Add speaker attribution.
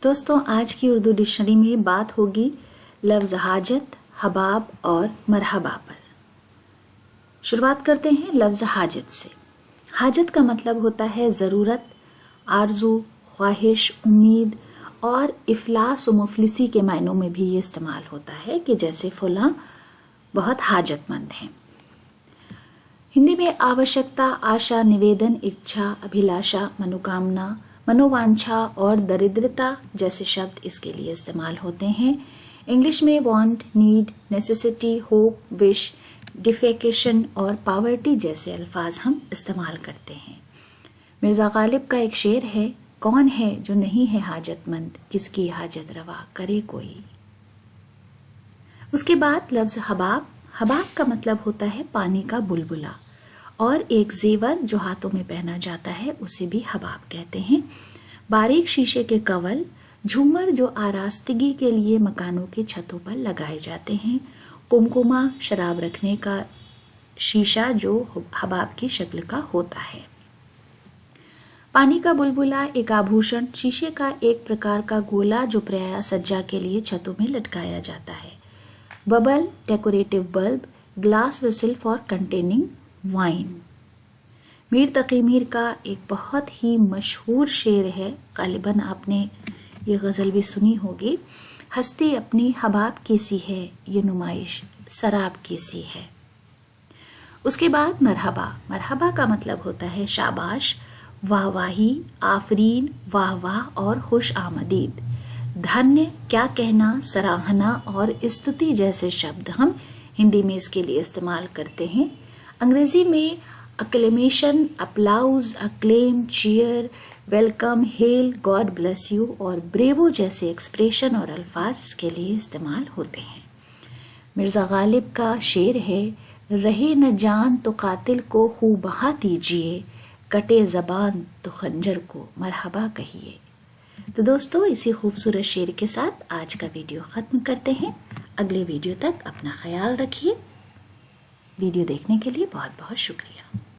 Speaker 1: दोस्तों, आज की उर्दू डिक्शनरी में बात होगी लफ्ज़ हाजत, हबाब और मरहबा पर। शुरुआत करते हैं लफ्ज़ हाजत से। हाजत का मतलब होता है ज़रूरत, आरजू, ख्वाहिश, उम्मीद और इफलास व मुफलिसी के मायनों में भी ये इस्तेमाल होता है कि जैसे फलां बहुत हाजतमंद हैं। हिंदी में आवश्यकता, आशा, निवेदन, इच्छा, अभिलाषा, मनोकामना, मनोवांछा और दरिद्रता जैसे शब्द इसके लिए इस्तेमाल होते हैं। इंग्लिश में want, need, necessity, hope, wish, defecation और पावर्टी जैसे अल्फाज हम इस्तेमाल करते हैं। मिर्ज़ा गालिब का एक शेर है, कौन है जो नहीं है हाजतमंद, किसकी हाजत रवा करे कोई। उसके बाद लफ्ज़ हबाब। हबाब का मतलब होता है पानी का बुलबुला और एक जेवर जो हाथों में पहना जाता है उसे भी हबाब कहते हैं। बारीक शीशे के कवल, झूमर जो आरास्तगी के लिए मकानों की छतों पर लगाए जाते हैं। कुमकुमा, शराब रखने का शीशा जो हबाब की शक्ल का होता है। पानी का बुलबुला एक आभूषण, शीशे का एक प्रकार का गोला जो प्रायः सज्जा के लिए छतों में लटकाया जाता है। Bubble, decorative bulb, glass vessel for containing wine. Mir Taqi Mir का एक बहुत ही मशहूर शेर है, गालिबन आपने ये गज़ल भी सुनी होगी। हस्ती अपनी हबाब की सी है, ये नुमाइश शराब की सी है। उसके बाद मरहबा। मरहबा का मतलब होता है शाबाश, वाहवाही, आफरीन, वाह वाह और खुश आमदीद। धन्य, क्या कहना, सराहना और स्तुति जैसे शब्द हम हिंदी में इसके लिए इस्तेमाल करते हैं। अंग्रेजी में acclamation, applause, acclaim, cheer, welcome, hail, God bless you और ब्रेवो जैसे एक्सप्रेशन और अल्फाज इसके लिए इस्तेमाल होते हैं। मिर्ज़ा गालिब का शेर है, रहे न जान तो कातिल को खूब बहा दीजिए, कटे ज़बान तो खंजर को मरहबा कहिए। तो दोस्तों, इसी खूबसूरत शेर के साथ आज का वीडियो ख़त्म करते हैं। अगले वीडियो तक अपना ख्याल रखिए। वीडियो देखने के लिए बहुत बहुत शुक्रिया।